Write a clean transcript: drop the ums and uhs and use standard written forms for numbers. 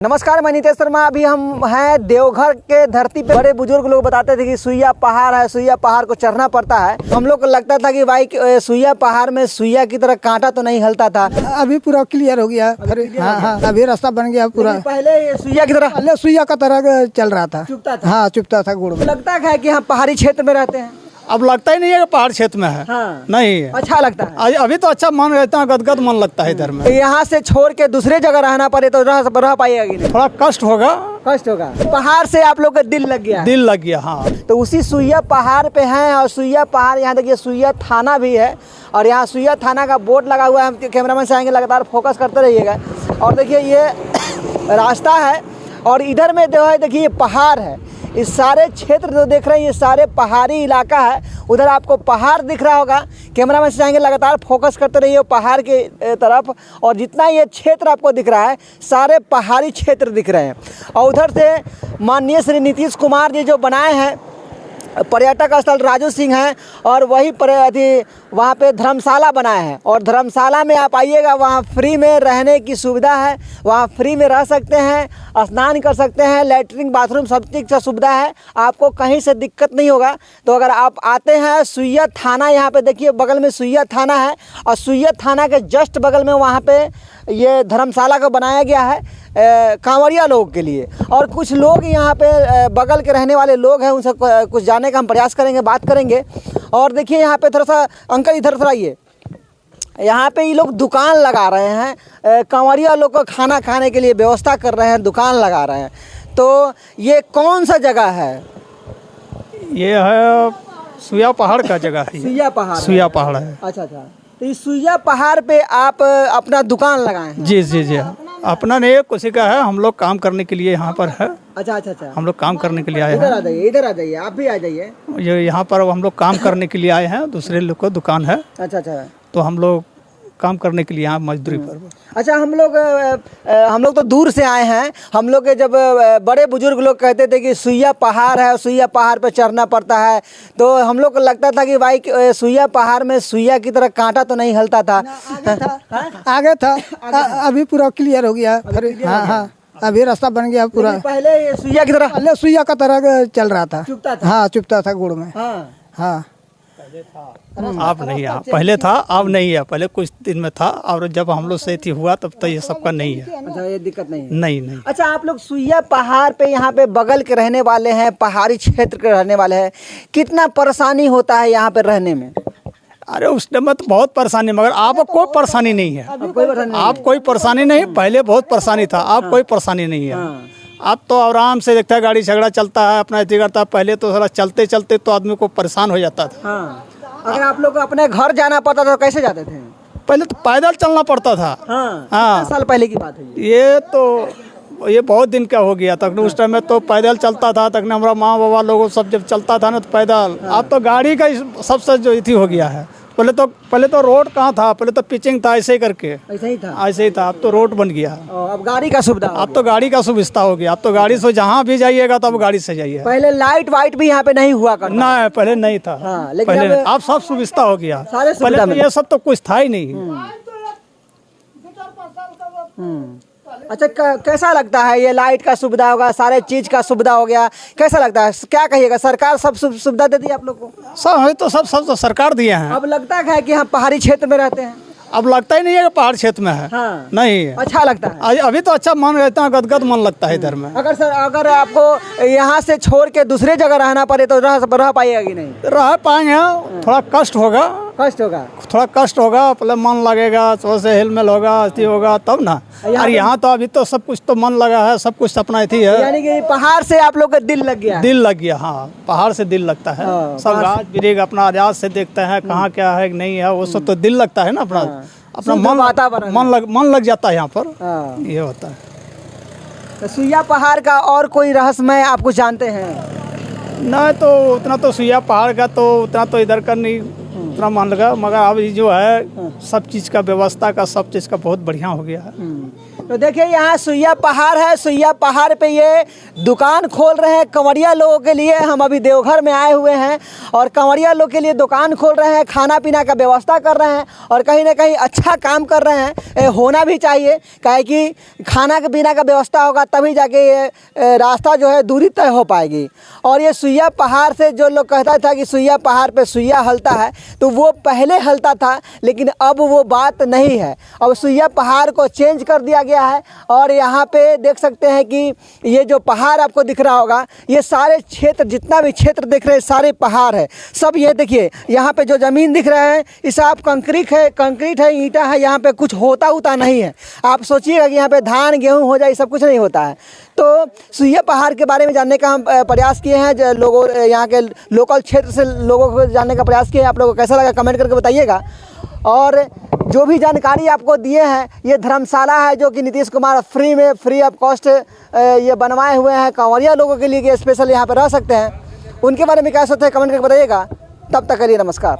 नमस्कार, मैं नितेश शर्मा। अभी हम हैं देवघर के धरती पे। बड़े बुजुर्ग लोग बताते थे कि सुइया पहाड़ है, सुइया पहाड़ को चढ़ना पड़ता है। हम लोग को लगता था कि भाई सुइया पहाड़ में सुइया की तरह कांटा तो नहीं हलता था। अभी पूरा क्लियर हो गया। हाँ, अभी रास्ता बन गया पूरा। पहले ये सुइया की तरह पहले सुइया का तरह चल रहा था। चुभता था। हाँ, चुभता था गुड़ में। लगता है कि हम पहाड़ी क्षेत्र में रहते हैं। अब लगता ही नहीं है कि पहाड़ क्षेत्र में है। हाँ। नहीं है। अच्छा लगता है। अभी तो अच्छा मन रहता है, गदगद मन लगता है इधर में। यहाँ से छोड़ के दूसरे जगह रहना पड़े तो रह पाएगा कि नहीं? थोड़ा कष्ट होगा। कष्ट होगा। पहाड़ से आप लोग का दिल लग गया। दिल लग गया। हाँ, तो उसी सुइया पहाड़ पे हैं। और सुइया पहाड़, यहाँ देखिए सुइया थाना भी है। और यहाँ सुइया थाना का बोर्ड लगा हुआ है। कैमरामैन से आएंगे, लगातार फोकस करते रहिएगा। और देखिए ये रास्ता है और इधर में जो है देखिए पहाड़ है। इस सारे क्षेत्र जो देख रहे हैं ये सारे पहाड़ी इलाका है। उधर आपको पहाड़ दिख रहा होगा। कैमरामैन से जाएंगे, लगातार फोकस करते रहिए पहाड़ के तरफ। और जितना ये क्षेत्र आपको दिख रहा है सारे पहाड़ी क्षेत्र दिख रहे हैं। और उधर से माननीय श्री नीतीश कुमार जी जो बनाए हैं पर्यटक स्थल राजू सिंह हैं। और वही वहाँ पे धर्मशाला बनाए हैं। और धर्मशाला में आप आइएगा, वहाँ फ्री में रहने की सुविधा है। वहाँ फ्री में रह सकते हैं, स्नान कर सकते हैं, लैट्रिन बाथरूम सब चीज़ का सुविधा है। आपको कहीं से दिक्कत नहीं होगा। तो अगर आप आते हैं सुइया थाना, यहाँ पे देखिए बगल में सुइया थाना है। और सुइया थाना के जस्ट बगल में वहाँ पे ये धर्मशाला को बनाया गया है कांवरिया लोगों के लिए। और कुछ लोग यहाँ पे बगल के रहने वाले लोग हैं, उनसे कुछ जानने का हम प्रयास करेंगे, बात करेंगे। और देखिए यहाँ पे थोड़ा सा अंकल इधर थोड़ा आइए। यहाँ पे ये लोग दुकान लगा रहे हैं। कांवरिया लोग को खाना खाने के लिए व्यवस्था कर रहे हैं, दुकान लगा रहे हैं। तो ये कौन सा जगह है? ये है सुइया पहाड़ का जगह है। सुइया पहाड़। सुइया पहाड़ है। अच्छा। तो इस सुइया पहाड़ पे आप अपना दुकान लगाए हैं? जी जी जी। अपना नहीं, किसी का है। हम लोग काम करने के लिए यहाँ पर है। अच्छा। हम लोग काम करने के लिए आए इधर आ हैं। जाइए, इधर आ जाइए, आप भी आ जाइए। ये यहाँ पर हम लोग काम करने के लिए आए हैं। दूसरे लोग को दुकान है, अच्छा। तो हम लोग काम करने के लिए यहाँ मजदूरी पर। अच्छा, हम लोग तो दूर से आए हैं। हम लोग के जब बड़े बुजुर्ग लोग कहते थे कि सुइया पहाड़ है और सुइया पहाड़ पे चढ़ना पड़ता है, तो हम लोग को लगता था कि भाई सुइया पहाड़ में सुइया की तरह कांटा तो नहीं हलता था। आगे था। अभी पूरा क्लियर हो गया। हाँ, अभी रास्ता बन गया पूरा। पहले ये सुइया की तरह पहले सुइया का तरह चल रहा था। चुभता था। हाँ, चुभता था गुड़ में। हाँ। अब नहीं है। पहले था, अब नहीं है। पहले कुछ दिन में था, और जब हम लोग से थी हुआ तब तो ये सबका नहीं है। अच्छा, ये दिक्कत नहीं है। नहीं। अच्छा, आप लोग सुइया पहाड़ पे यहाँ पे बगल के रहने वाले हैं, पहाड़ी क्षेत्र के रहने वाले हैं, कितना परेशानी होता है यहाँ पे रहने में? अरे उस टाइम तो बहुत परेशानी, मगर आपको कोई परेशानी नहीं है। आप कोई परेशानी नहीं। पहले बहुत परेशानी था, आप कोई परेशानी नहीं है। अब तो आराम से देखता है, गाड़ी झगड़ा चलता है, अपना इतनी करता है। पहले तो थोड़ा चलते चलते तो आदमी को परेशान हो जाता था। हाँ। अगर आप लोग अपने घर जाना पड़ता था तो कैसे जाते थे? पहले तो पैदल चलना पड़ता था। हाँ। हाँ। साल पहले की बात है ये बहुत दिन का हो गया तक। उस टाइम में तो पैदल चलता था तक। हमारा माँ बाबा लोगों सब जब चलता था ना तो पैदल। अब तो गाड़ी का सबसे जो इति हो गया है। पहले तो रोड कहाँ था, पहले तो पिचिंग था, ऐसे ही करके ऐसे ही था। अब तो रोड बन गया। अब गाड़ी का सुविधा अब तो गाड़ी का सुविधा हो गया। अब तो गाड़ी से जहाँ भी जाइएगा तो अब गाड़ी से जाइए। पहले लाइट वाइट भी यहाँ पे नहीं हुआ करता। ना, पहले नहीं था। हाँ, लेकिन पहले अब सब सुविधा हो गया। सारे पहले तो ये सब तो कुछ था ही नहीं। अच्छा, कैसा लगता है ये लाइट का सुविधा होगा, सारे चीज का सुविधा हो गया, कैसा लगता है? क्या कहिएगा, सरकार सब सुविधा देती है आप लोग को? सब है तो सब तो सरकार दिए हैं। अब लगता है कि हम पहाड़ी क्षेत्र में रहते हैं। अब लगता ही नहीं है कि पहाड़ क्षेत्र में है। हाँ। नहीं है। अच्छा लगता है। अभी तो अच्छा मन रहता है, गदगद मन लगता है इधर में। अगर आपको यहाँ से छोड़ के दूसरे जगह रहना पड़े तो रह पाएगा कि नहीं? रह पाएंगे। थोड़ा कष्ट होगा। थोड़ा कष्ट होगा। पहले मन लगेगा, थोड़ा से हिलमिल होगा, अति होगा तब ना। और यहाँ तो अभी तो सब कुछ तो मन लगा है, सब कुछ अपना अति है। यानी कि पहाड़ से आप लोग का दिल लग गया? दिल लग गया। हाँ, पहाड़ से दिल लगता है। सब गाछ बिरिग अपना आजाद से देखते हैं, कहाँ क्या है नहीं है, वो सब तो दिल लगता है ना। अपना मन वातावरण मन लग जाता है यहाँ पर। ये होता है। तो सुइया पहाड़ का और कोई रहस्यमय आप कुछ जानते हैं? नहीं, तो उतना तो सुइया पहाड़ का तो उतना तो इधर का नहीं। उतना मान लगा, मगर अब ये जो है सब चीज़ का व्यवस्था का सब चीज़ का बहुत बढ़िया हो गया है। तो देखिए यहाँ सुइया पहाड़ है, सुइया पहाड़ पे ये दुकान खोल रहे हैं कंवरिया लोगों के लिए। हम अभी देवघर में आए हुए हैं और कंवरिया लोग के लिए दुकान खोल रहे हैं, खाना पीना का व्यवस्था कर रहे हैं और कहीं ना कहीं अच्छा काम कर रहे हैं। होना भी चाहिए, काहे कि खाना के पीना का व्यवस्था होगा तभी जाके ये रास्ता जो है दूरी तय हो पाएगी। और ये सुइया पहाड़ से जो लोग कहता था कि सुइया पहाड़ पे सुइया हलता है, तो वो पहले हलता था, लेकिन अब वो बात नहीं है। अब सुइया पहाड़ को चेंज कर दिया गया है और यहाँ पे देख सकते हैं कि ये जो पहाड़ आपको दिख रहा होगा, ये सारे क्षेत्र, जितना भी क्षेत्र दिख रहे हैं सारे पहाड़ है सब। ये देखिए यहाँ पे जो ज़मीन दिख रहा है ये सब कंक्रीट है, ईंटा है, यहाँ पे कुछ होता नहीं है। आप सोचिएगा कि यहाँ पे धान गेहूँ हो जाए, सब कुछ नहीं होता है। तो सुइया पहाड़ के बारे में जानने का हम प्रयास किए हैं, जो लोगों यहाँ के लोकल क्षेत्र से लोगों को जानने का प्रयास किया है। आप लोगों को कैसा लगा कमेंट करके बताइएगा। और जो भी जानकारी आपको दिए हैं, ये धर्मशाला है जो कि Nitish Kumar free of cost ये बनवाए हुए हैं कंवरिया लोगों के लिए कि स्पेशल यहाँ पर रह सकते हैं। उनके बारे में क्या सोचते हैं कमेंट करके बताइएगा। तब तक के लिए नमस्कार।